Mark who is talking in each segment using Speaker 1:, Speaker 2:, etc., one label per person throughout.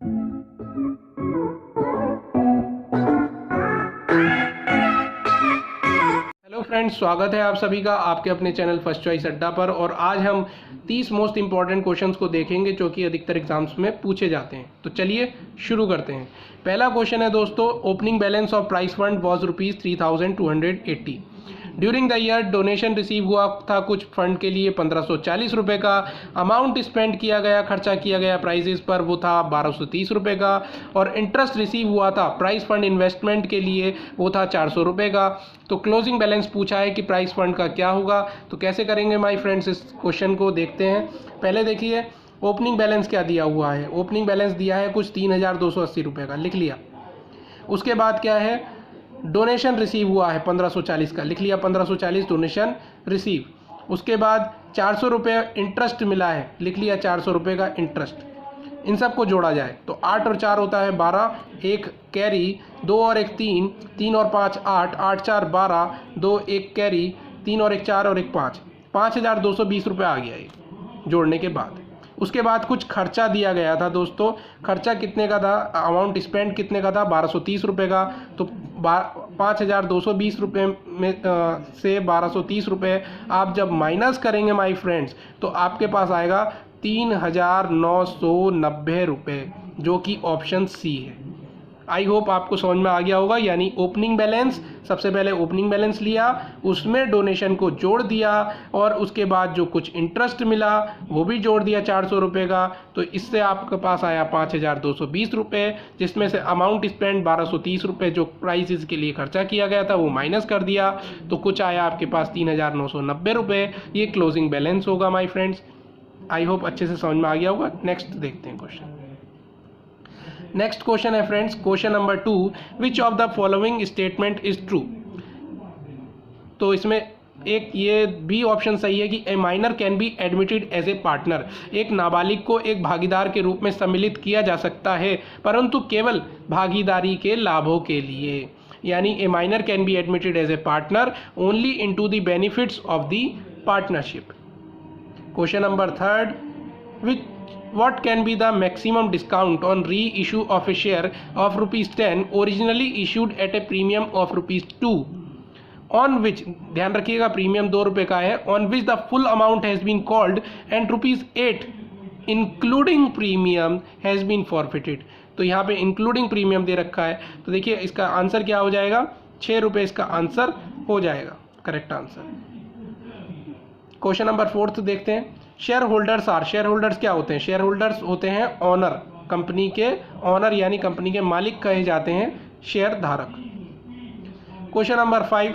Speaker 1: Hello friends, स्वागत है आप सभी का आपके अपने चैनल फर्स्ट चॉइस अड्डा पर। और आज हम 30 मोस्ट इंपॉर्टेंट क्वेश्चंस को देखेंगे जो कि अधिकतर एग्जाम्स में पूछे जाते हैं। तो चलिए शुरू करते हैं। पहला क्वेश्चन है दोस्तों, opening balance of price fund was ₹3280। During the year donation receive हुआ था कुछ फंड के लिए 1540 रुपये का। अमाउंट स्पेंड किया गया, खर्चा किया गया प्राइजेस पर, वो था 1230 रुपये का। और इंटरेस्ट रिसीव हुआ था प्राइस फंड इन्वेस्टमेंट के लिए, वो था 400 रुपये का। तो क्लोजिंग बैलेंस पूछा है कि प्राइस फंड का क्या होगा। तो कैसे करेंगे माय फ्रेंड्स, इस क्वेश्चन को देखते हैं। पहले देखिए ओपनिंग बैलेंस क्या दिया हुआ है। ओपनिंग बैलेंस दिया है कुछ 3280 रुपये का, लिख लिया। उसके बाद क्या है, डोनेशन रिसीव हुआ है 1540 का, लिख लिया 1540 डोनेशन रिसीव। उसके बाद 400 रुपये इंटरेस्ट मिला है, लिख लिया 400 रुपये का इंटरेस्ट। इन सब को जोड़ा जाए तो 8 और 4 होता है 12, एक कैरी, 2 और 1 3, 3 और 5 8, 8 4 12, 2 1 कैरी, 3 और 1 4 और 1 5, 5220 रुपये आ गया ये जोड़ने के बाद। उसके बाद कुछ खर्चा दिया गया था दोस्तों। खर्चा कितने का था, अमाउंट स्पेंड कितने का था, 1230 रुपये का। तो 5220 रुपये में से 1230 रुपये आप जब माइनस करेंगे माय फ्रेंड्स, तो आपके पास आएगा 3990 रुपये, जो कि ऑप्शन सी है। आई होप आपको समझ में आ गया होगा। यानी ओपनिंग बैलेंस, सबसे पहले ओपनिंग बैलेंस लिया, उसमें डोनेशन को जोड़ दिया, और उसके बाद जो कुछ इंटरेस्ट मिला वो भी जोड़ दिया 400 रुपये का। तो इससे आपके पास आया 5220 रुपये, जिसमें से अमाउंट स्पेंड 1230 रुपये जो प्राइसेस के लिए खर्चा किया गया था वो माइनस कर दिया, तो कुछ आया आपके पास 3990 रुपये। ये क्लोजिंग बैलेंस होगा माई फ्रेंड्स। आई होप अच्छे से समझ में आ गया होगा। नेक्स्ट देखते हैं क्वेश्चन। नेक्स्ट क्वेश्चन है friends, question number 2, which of the following statement is true. तो इसमें एक ये भी ऑप्शन सही है कि a minor can be admitted as a partner. एक नाबालिग को एक भागीदार के रूप में सम्मिलित किया जा सकता है, परंतु केवल भागीदारी के लाभों के लिए। यानी a minor can be admitted as a partner only into the benefits of the partnership. Question number 3, which what can be the maximum discount on reissue of a share of ₹10 originally issued at a premium of ₹2 on which, ध्यान रखिएगा premium 2 रुपये का है, on which the full amount has been called and ₹8 including premium has been forfeited। तो यहाँ पे including premium दे रखा है। तो देखिए इसका आंसर क्या हो जाएगा, 6 रुपये इसका आंसर हो जाएगा, करेक्ट आंसर। क्वेश्चन नंबर 4 देखते हैं। Shareholders are, shareholders क्या होते हैं, शेयर होल्डर्स होते हैं ऑनर, कंपनी के ऑनर यानी कंपनी के मालिक कहे जाते हैं शेयर धारक। Question number 5,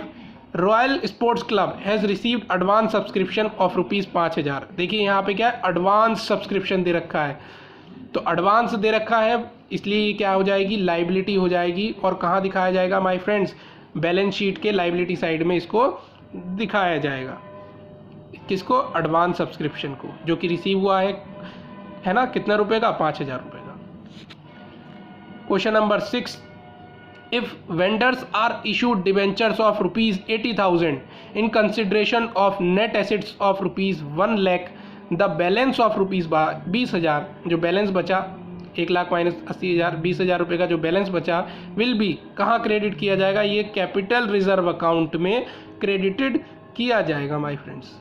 Speaker 1: Royal Sports Club has received advance subscription of ₹5000। देखिए यहाँ पे क्या है, एडवांस सब्सक्रिप्शन दे रखा है। तो एडवांस दे रखा है इसलिए क्या हो जाएगी, लाइबिलिटी हो जाएगी। और कहाँ दिखाया जाएगा माय फ्रेंड्स, बैलेंस शीट के लाइबिलिटी साइड में इसको दिखाया जाएगा। किसको, एडवांस सब्सक्रिप्शन को, जो कि रिसीव हुआ है ना, कितने रुपए का, 5000 रुपये का। Question number 6, if vendors are issued debentures of ₹80,000 in consideration of net assets of ₹1 lakh, the balance of ₹20,000, जो बैलेंस बचा 1 लाख माइनस 80,000, 20,000 रुपये का जो बैलेंस बचा, विल बी, कहाँ क्रेडिट किया जाएगा, ये कैपिटल रिजर्व अकाउंट में क्रेडिटेड किया जाएगा my friends.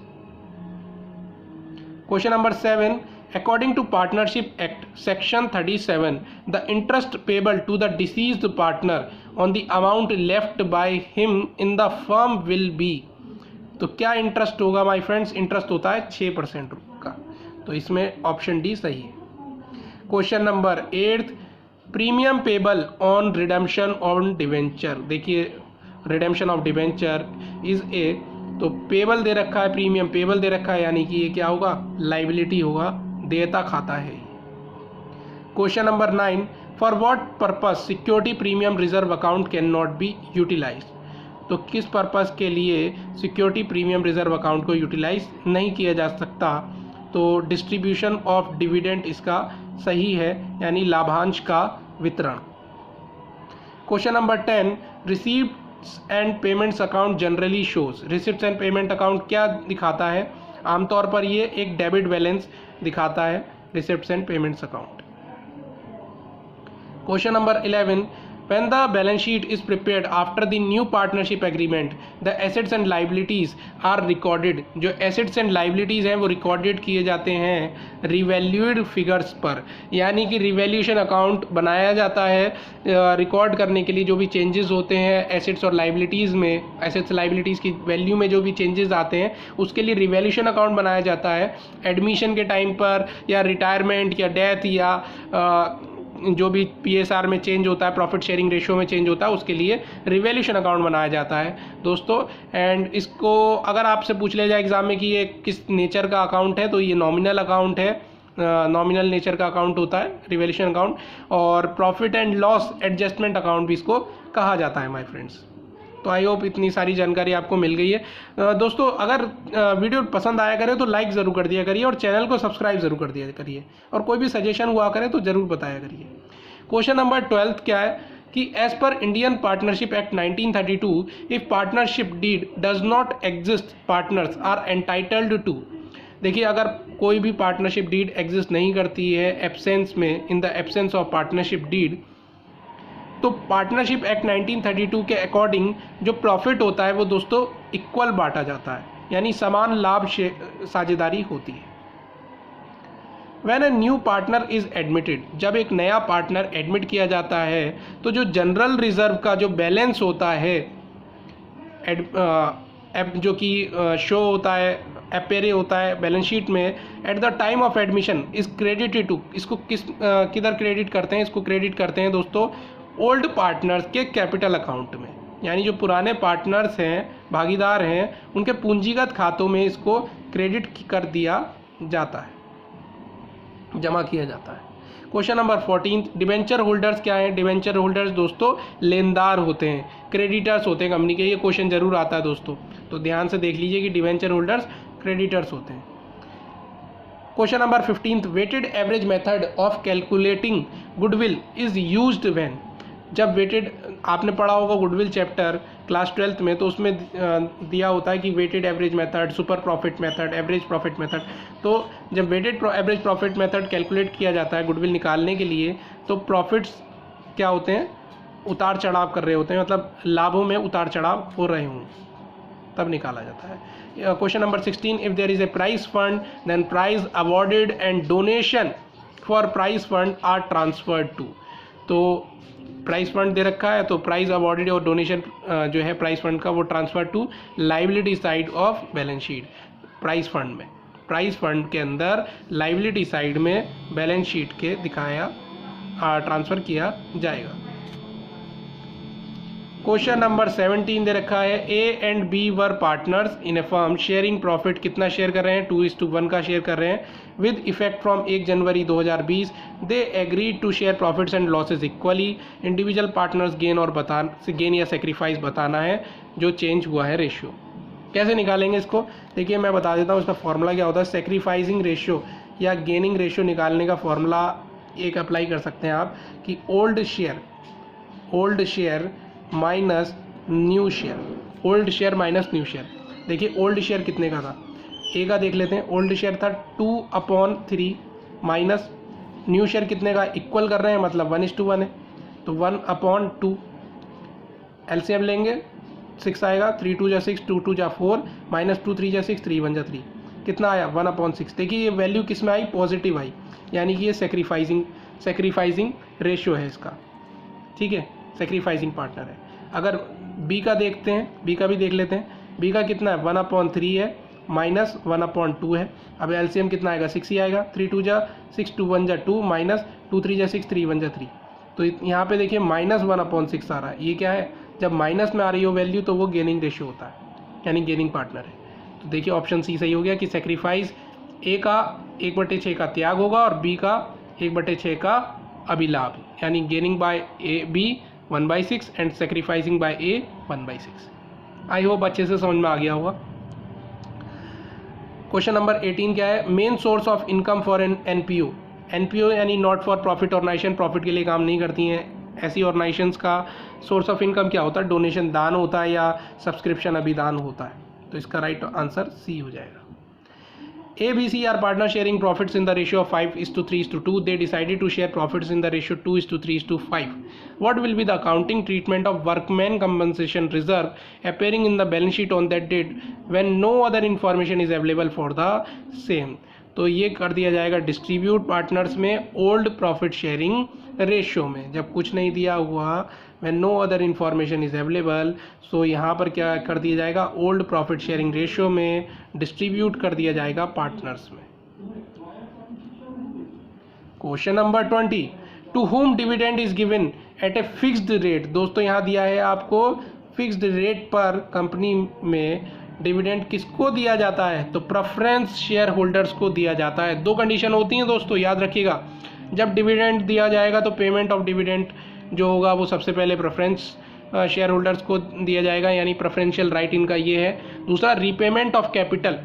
Speaker 1: Question number 7, according to partnership act section 37, the interest payable to the deceased partner on the amount left by him in the firm will be. तो क्या interest होगा my friends, interest होता है 6% का। तो इसमें option D सही है। Question number 8, premium payable on redemption on debenture. देखिए redemption of debenture is a, तो पेबल दे रखा है, प्रीमियम पेबल दे रखा है, यानी कि ये क्या होगा, लाइबिलिटी होगा, देयता खाता है। Question number 9, for what purpose security premium reserve account can not be utilise. तो किस पर्पस के लिए सिक्योरिटी प्रीमियम रिजर्व अकाउंट को यूटिलाइज नहीं किया जा सकता। तो डिस्ट्रीब्यूशन ऑफ डिविडेंड इसका सही है, यानी लाभांश का वितरण। Question number 10, received and payments account generally shows. Receipts and payment account क्या दिखाता है, आमतौर पर ये एक डेबिट बैलेंस दिखाता है, receipts and payments account. Question number 11, when the balance sheet is prepared after the new partnership agreement, the assets and liabilities are recorded. जो assets and liabilities हैं वो recorded किए जाते हैं revalued figures पर, यानी कि revaluation account बनाया जाता है रिकॉर्ड करने के लिए जो भी चेंजेस होते हैं assets और liabilities में, assets liabilities की वैल्यू में जो भी चेंजेस आते हैं उसके लिए रिवैल्यूएशन अकाउंट बनाया जाता है एडमिशन के टाइम पर, या रिटायरमेंट या डेथ, या जो भी PSR में चेंज होता है, प्रॉफिट शेयरिंग रेशियो में चेंज होता है, उसके लिए रिवैल्यूएशन अकाउंट बनाया जाता है दोस्तों। एंड इसको अगर आपसे पूछ लिया जाए एग्जाम में कि ये किस नेचर का अकाउंट है, तो ये नॉमिनल अकाउंट है, नॉमिनल नेचर का अकाउंट होता है रिवैल्यूएशन अकाउंट, और profit and loss adjustment account भी इसको कहा जाता है माय फ्रेंड्स। तो आई होप इतनी सारी जानकारी आपको मिल गई है दोस्तों। अगर वीडियो पसंद आया करे तो लाइक ज़रूर कर दिया करिए और चैनल को सब्सक्राइब ज़रूर कर दिया करिए, और कोई भी सजेशन हुआ करे तो ज़रूर बताया करिए। क्वेश्चन नंबर 12 क्या है कि as per Indian partnership act 1932, if partnership deed does not exist partners are entitled to. देखिए, अगर कोई भी पार्टनरशिप डीड एग्जिस्ट नहीं करती है एब्सेंस में, in the absence of partnership deed, तो पार्टनरशिप एक्ट 1932 के अकॉर्डिंग जो प्रॉफिट होता है वो दोस्तों इक्वल बांटा जाता है, यानी समान लाभ साझेदारी होती है। When a new partner is admitted, जब एक नया पार्टनर एडमिट किया जाता है तो जो जनरल रिजर्व का जो बैलेंस होता है जो कि शो होता है, अपेयर होता है बैलेंस शीट में, at the time of admission is credited to, इसको किधर क्रेडिट करते हैं, इसको क्रेडिट करते हैं दोस्तों ओल्ड पार्टनर्स के कैपिटल अकाउंट में, यानी जो पुराने पार्टनर्स हैं, भागीदार हैं, उनके पूंजीगत खातों में इसको क्रेडिट कर दिया जाता है, जमा किया जाता है। क्वेश्चन नंबर 14, डिवेंचर होल्डर्स क्या हैं? डिवेंचर होल्डर्स दोस्तों लेनदार होते हैं, क्रेडिटर्स होते हैं कंपनी के। ये क्वेश्चन जरूर आता है दोस्तों, तो ध्यान से देख लीजिए कि डिवेंचर होल्डर्स क्रेडिटर्स होते हैं। Question number 15, weighted average method of calculating goodwill is used when. जब वेटेड, आपने पढ़ा होगा गुडविल चैप्टर क्लास 12th में, तो उसमें दिया होता है कि weighted average method, super profit method, average profit method. तो जब weighted average profit method calculate किया जाता है गुडविल निकालने के लिए, तो प्रॉफिट्स क्या होते हैं, उतार चढ़ाव कर रहे होते हैं, मतलब लाभों में उतार चढ़ाव हो रहे हों, तब निकाला जाता है। Question number 16, if there is a prize fund then prize awarded and donation for prize fund are transferred to. तो प्राइज फंड दे रखा है, तो प्राइज अवॉर्डेड और डोनेशन जो है प्राइज फंड का, वो transfer to liability side of balance sheet. Prize fund में, प्राइज फंड के अंदर लाइबिलिटी साइड में बैलेंस शीट के दिखाया ट्रांसफ़र किया जाएगा। क्वेश्चन नंबर 17 दे रखा है, A and B were partners in a firm sharing profit. कितना शेयर कर रहे हैं? 2:1 का शेयर कर रहे हैं। With effect from 1 January 2020 they agreed to share profits and losses equally. Individual partners gain या सेक्रीफाइस बताना है जो चेंज हुआ है रेशियो। कैसे निकालेंगे इसको? देखिए मैं बता देता हूँ इसका फॉर्मूला क्या होता है। सेक्रीफाइसिंग रेशियो या गेनिंग रेशियो निकालने का फॉर्मूला एक अप्लाई कर सकते हैं आप कि old share minus new share, old share minus new share. देखिए ओल्ड शेयर कितने का था, ए का देख लेते हैं। ओल्ड शेयर था 2/3 माइनस न्यू शेयर कितने का, इक्वल कर रहे हैं मतलब 1:1 है, तो 1/2। एलसीएम लेंगे 6 आएगा, 3 2 6, 2 2 4, माइनस 2 3 6, 3 1 3, कितना आया 1/6। देखिए ये वैल्यू किस में आई, पॉजिटिव आई, यानी कि ये सेक्रीफाइसिंग रेशियो है इसका, ठीक है, सेक्रीफाइसिंग पार्टनर है। अगर बी का देखते हैं, बी का भी देख लेते हैं। बी का कितना है 1/3 है माइनस 1/2 है। अब एलसीएम कितना आएगा 6 ही आएगा, 3 2 6, 2 1 2, माइनस 2 3 6, 3 1 3। तो यहाँ पे देखिए माइनस 1/6 आ रहा है। ये क्या है, जब माइनस में आ रही हो वैल्यू तो वो गेनिंग रेशियो होता है, यानी गेनिंग पार्टनर है। तो देखिए ऑप्शन सी सही हो गया कि सेक्रीफाइस ए का 1/6 का त्याग होगा और बी का 1/6 का अभिलाभ, यानी gaining by A B 1/6 and sacrificing by A 1/6। I hope अच्छे से समझ में आ गया होगा। क्वेश्चन नंबर 18 क्या है, main source of income for an NPO. NPO यानी not for profit organisation, profit के लिए काम नहीं करती हैं ऐसी ऑर्गेनाइजेशंस का सोर्स ऑफ इनकम क्या होता है, डोनेशन दान होता है या सब्सक्रिप्शन अभिदान होता है। तो इसका राइट आंसर सी हो जाएगा। A, B, C are partners sharing profits in the ratio of 5:3:2. They decided to share profits in the ratio 2:3:5. What will be the accounting treatment of workman compensation reserve appearing in the balance sheet on that date when no other information is available for the same? तो ये कर दिया जाएगा distribute partners में old profit sharing ratio में, जब कुछ नहीं दिया हुआ, when no other information is available, so यहाँ पर क्या कर दिया जाएगा, ओल्ड प्रॉफिट शेयरिंग रेशियो में डिस्ट्रीब्यूट कर दिया जाएगा पार्टनर्स में। Question number 20, to whom dividend is given at a fixed rate. दोस्तों यहाँ दिया है आपको फिक्स्ड रेट पर कंपनी में डिविडेंड किसको दिया जाता है, तो प्रेफरेंस शेयर होल्डर्स को दिया जाता है। दो कंडीशन होती हैं दोस्तों, याद रखिएगा। जब डिविडेंड दिया जाएगा तो पेमेंट ऑफ डिविडेंड जो होगा वो सबसे पहले प्रेफरेंस शेयर होल्डर्स को दिया जाएगा, यानी प्रेफरेंशियल राइट इनका ये है। दूसरा, repayment of capital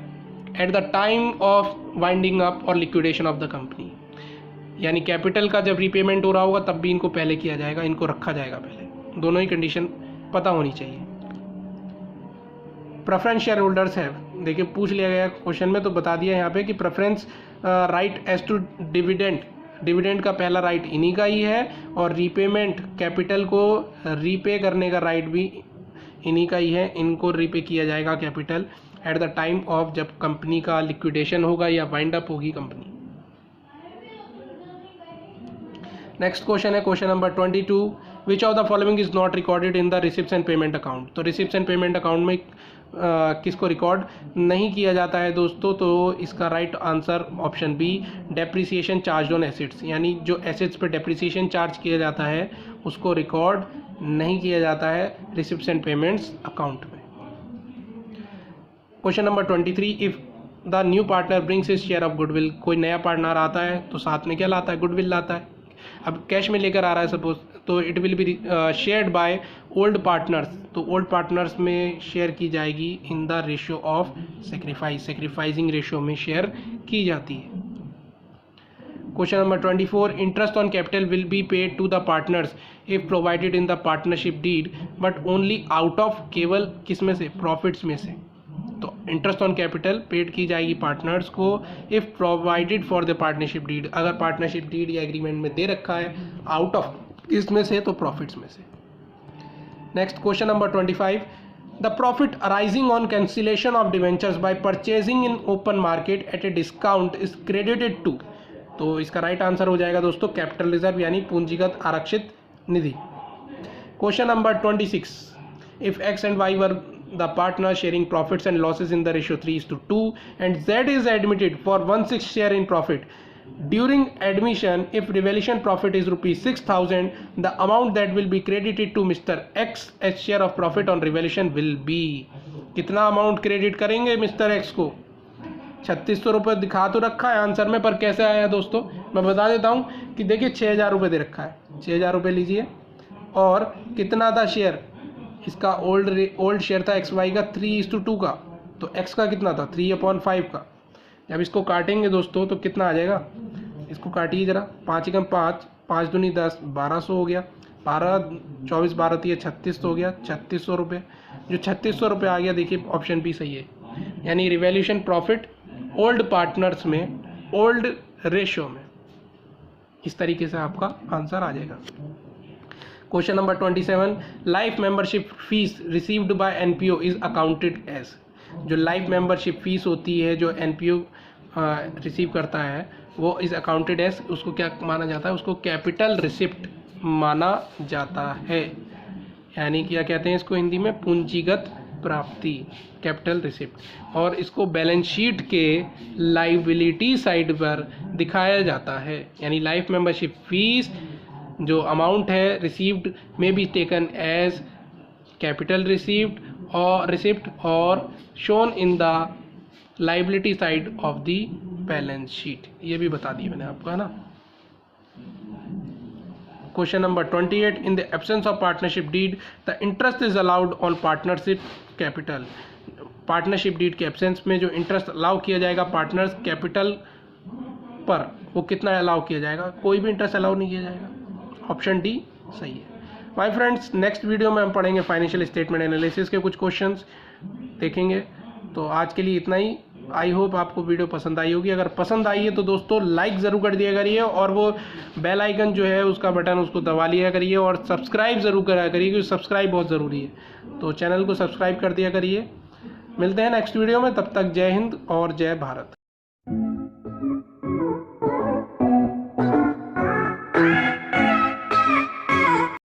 Speaker 1: eight the time of winding up और लिक्विडेशन ऑफ द कंपनी, यानी कैपिटल का जब रीपेमेंट हो रहा होगा तब भी इनको पहले किया जाएगा, इनको रखा जाएगा पहले। दोनों ही कंडीशन पता होनी चाहिए। प्रेफरेंस शेयर होल्डर्स है, देखिए पूछ लिया गया क्वेश्चन में, तो बता दिया यहाँ पे कि preference right as to dividend का पहला राइट इन्हीं का ही है, और रीपेमेंट कैपिटल को रीपे करने का राइट भी इन्हीं का ही है। इनको रीपे किया जाएगा capital eight the time of जब कंपनी का लिक्विडेशन होगा या वाइंड अप होगी कंपनी। नेक्स्ट क्वेश्चन है question number 22, which of the following is not recorded in the receipts and payment account. तो रिसिप्ट्स एंड पेमेंट अकाउंट में किसको record नहीं किया जाता है दोस्तों, तो इसका right answer option B, depreciation charge on assets, यानी जो एसेट्स पे डेप्रिसिएशन चार्ज किया जाता है उसको रिकॉर्ड नहीं किया जाता है रिसिप्ट्स एंड पेमेंट्स अकाउंट में। Question number 23, if the new partner brings his share of goodwill, कोई नया पार्टनर आता है तो साथ में क्या लाता है, गुडविल लाता है। अब कैश में लेकर आ रहा है सपोज, तो it will be shared by old partners, तो ओल्ड पार्टनर्स में शेयर की जाएगी in the ratio of sacrifice, sacrificing ratio में शेयर की जाती है। Question number 24, interest on capital will be paid to the partners if provided in the partnership deed but only out of, केवल किस में से, प्रॉफिट्स में से। तो इंटरेस्ट ऑन कैपिटल पेड की जाएगी पार्टनर्स को if provided for the partnership deed, अगर पार्टनरशिप डीड या एग्रीमेंट में दे रखा है आउट ऑफ इसमें से, तो प्रॉफिट्स में से। Next question number 25, the profit arising on cancellation of debentures by purchasing in open market at a discount is credited to, तो इसका राइट आंसर हो जाएगा दोस्तों कैपिटल रिजर्व, यानी पूंजीगत आरक्षित निधि। Question number 26, if X and Y were the partner sharing profits and losses in the ratio 3:2 and Z is admitted for 1/6 share in profit. During admission, if revaluation profit is rupees 6,000, the amount that will be credited to Mr. X as share of profit on revaluation will be, कितना amount credit करेंगे mister x को, 3600 रुपये दिखा तो रखा है answer में, पर कैसे आया दोस्तों मैं बता देता हूँ कि देखिए 6,000 रुपये दे रखा है, 6,000 रुपये लीजिए, और कितना था शेयर, इसका ओल्ड शेयर था एक्स वाई का 3:2 का, तो एक्स का कितना था 3/5 का। जब इसको काटेंगे दोस्तों तो कितना आ जाएगा, इसको काटिए जरा, 5 एकम 5, 5 दूनी 10, 1200 हो गया, 12 24 12 3 36 हो गया, 3600 रुपये। जो 3600 रुपये आ गया, देखिए ऑप्शन बी सही है, यानी रिवैल्यूएशन प्रॉफिट ओल्ड पार्टनर्स में ओल्ड रेशियो में, इस तरीके से आपका आंसर आ जाएगा। Question number 27, life membership fees received by NPO is accounted as, जो लाइफ मेंबरशिप फीस होती है जो एनपीओ रिसीव करता है वो इज अकाउंटेड एज, उसको क्या माना जाता है, उसको कैपिटल रिसिप्ट माना जाता है, यानी क्या कहते हैं इसको हिंदी में, पूंजीगत प्राप्ति, कैपिटल रिसिप्ट, और इसको बैलेंस शीट के लाइबिलिटी साइड पर दिखाया जाता है, यानी लाइफ मेंबरशिप फीस जो अमाउंट है received may be taken as capital receipt और shown in the liability side of the balance sheet, ये भी बता दिया मैंने आपको, है ना। Question number 28, in the absence of partnership deed the interest is allowed on partnership capital, partnership deed के एब्सेंस में जो इंटरेस्ट अलाउ किया जाएगा पार्टनर्स कैपिटल पर, वो कितना अलाउ किया जाएगा, कोई भी इंटरेस्ट अलाउ नहीं किया जाएगा, ऑप्शन डी सही है। माय फ्रेंड्स, नेक्स्ट वीडियो में हम पढ़ेंगे फाइनेंशियल स्टेटमेंट एनालिसिस के कुछ क्वेश्चंस देखेंगे, तो आज के लिए इतना ही। आई होप आपको वीडियो पसंद आई होगी। अगर पसंद आई है तो दोस्तों लाइक ज़रूर कर दिया करिए और वो बेल आइकन जो है उसका बटन उसको दबा लिया करिए और सब्सक्राइब ज़रूर करा करिए क्योंकि सब्सक्राइब बहुत ज़रूरी है। तो चैनल को सब्सक्राइब कर दिया करिए। मिलते हैं नेक्स्ट वीडियो में, तब तक जय हिंद और जय भारत।